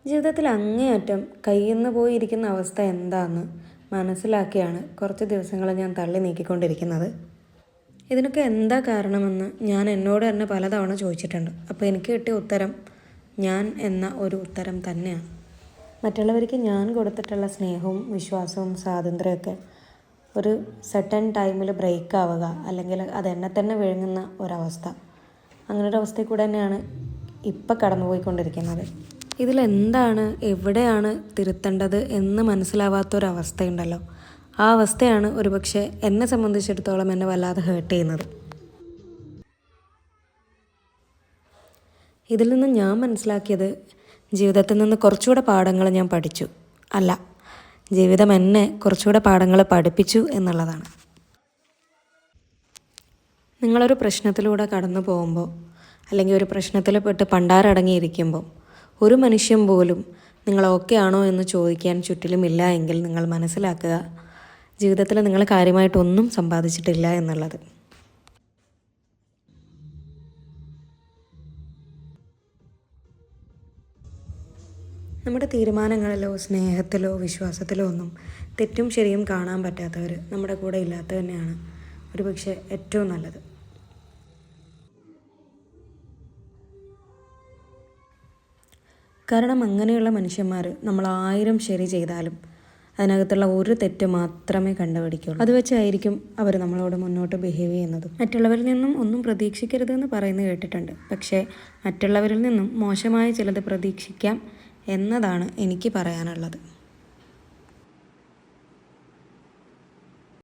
ജീവിതത്തിൽ അങ്ങേയറ്റം കയ്യിൽ നിന്ന് പോയിരിക്കുന്ന അവസ്ഥ എന്താണെന്ന് മനസ്സിലാക്കിയാണ് കുറച്ച് ദിവസങ്ങൾ ഞാൻ തള്ളി നീക്കിക്കൊണ്ടിരിക്കുന്നത്. ഇതിനൊക്കെ എന്താ കാരണമെന്ന് ഞാൻ എന്നോട് തന്നെ പലതവണ ചോദിച്ചിട്ടുണ്ട്. അപ്പോൾ എനിക്ക് കിട്ടിയ ഉത്തരം ഞാൻ എന്ന ഒരു ഉത്തരം തന്നെയാണ്. മറ്റുള്ളവർക്ക് ഞാൻ കൊടുത്തിട്ടുള്ള സ്നേഹവും വിശ്വാസവും സ്വാതന്ത്ര്യമൊക്കെ ഒരു സെർട്ടൺ ടൈമിൽ ബ്രേക്ക് ആവുക, അല്ലെങ്കിൽ അത് എന്നെ തന്നെ വിഴുങ്ങുന്ന ഒരവസ്ഥ, അങ്ങനൊരു അവസ്ഥയിൽ കൂടെ തന്നെയാണ് ഇപ്പം കടന്നുപോയിക്കൊണ്ടിരിക്കുന്നത്. ഇതിലെന്താണ് എവിടെയാണ് തിരുത്തേണ്ടത് എന്ന് മനസ്സിലാവാത്തൊരവസ്ഥയുണ്ടല്ലോ, ആ അവസ്ഥയാണ് ഒരുപക്ഷെ എന്നെ സംബന്ധിച്ചിടത്തോളം എന്നെ വല്ലാതെ ഹേർട്ട് ചെയ്യുന്നത്. ഇതിൽ നിന്ന് ഞാൻ മനസ്സിലാക്കിയത്, ജീവിതത്തിൽ നിന്ന് കുറച്ചുകൂടെ പാഠങ്ങൾ ഞാൻ പഠിച്ചു, അല്ല ജീവിതം എന്നെ കുറച്ചുകൂടെ പാഠങ്ങൾ പഠിപ്പിച്ചു എന്നുള്ളതാണ്. നിങ്ങളൊരു പ്രശ്നത്തിലൂടെ കടന്നു പോകുമ്പോൾ, അല്ലെങ്കിൽ ഒരു പ്രശ്നത്തിൽ പെട്ട് പണ്ടാരടങ്ങിയിരിക്കുമ്പോൾ ഒരു മനുഷ്യൻ പോലും നിങ്ങൾ ഓക്കെ ആണോ എന്ന് ചോദിക്കാൻ ചുറ്റിലുമില്ല എങ്കിൽ നിങ്ങൾ മനസ്സിലാക്കുക, ജീവിതത്തിൽ നിങ്ങൾ കാര്യമായിട്ടൊന്നും സമ്പാദിച്ചിട്ടില്ല എന്നുള്ളത്. നമ്മുടെ തീരുമാനങ്ങളിലോ സ്നേഹത്തിലോ വിശ്വാസത്തിലോ ഒന്നും തെറ്റും ശരിയും കാണാൻ പറ്റാത്തവർ നമ്മുടെ കൂടെ ഇല്ലാത്തത് തന്നെയാണ് ഒരുപക്ഷെ ഏറ്റവും നല്ലത്. കാരണം അങ്ങനെയുള്ള മനുഷ്യന്മാർ നമ്മൾ 1000 ശരി ചെയ്താലും അതിനകത്തുള്ള ഒരു തെറ്റ് മാത്രമേ കണ്ടുപിടിക്കുള്ളൂ. അത് വെച്ചായിരിക്കും അവർ നമ്മളോട് മുന്നോട്ട് ബിഹേവ് ചെയ്യുന്നതും. മറ്റുള്ളവരിൽ നിന്നും ഒന്നും പ്രതീക്ഷിക്കരുതെന്ന് പറയുന്നത് കേട്ടിട്ടുണ്ട്. പക്ഷേ മറ്റുള്ളവരിൽ നിന്നും മോശമായ ചിലത് പ്രതീക്ഷിക്കാം എന്നതാണ് എനിക്ക് പറയാനുള്ളത്.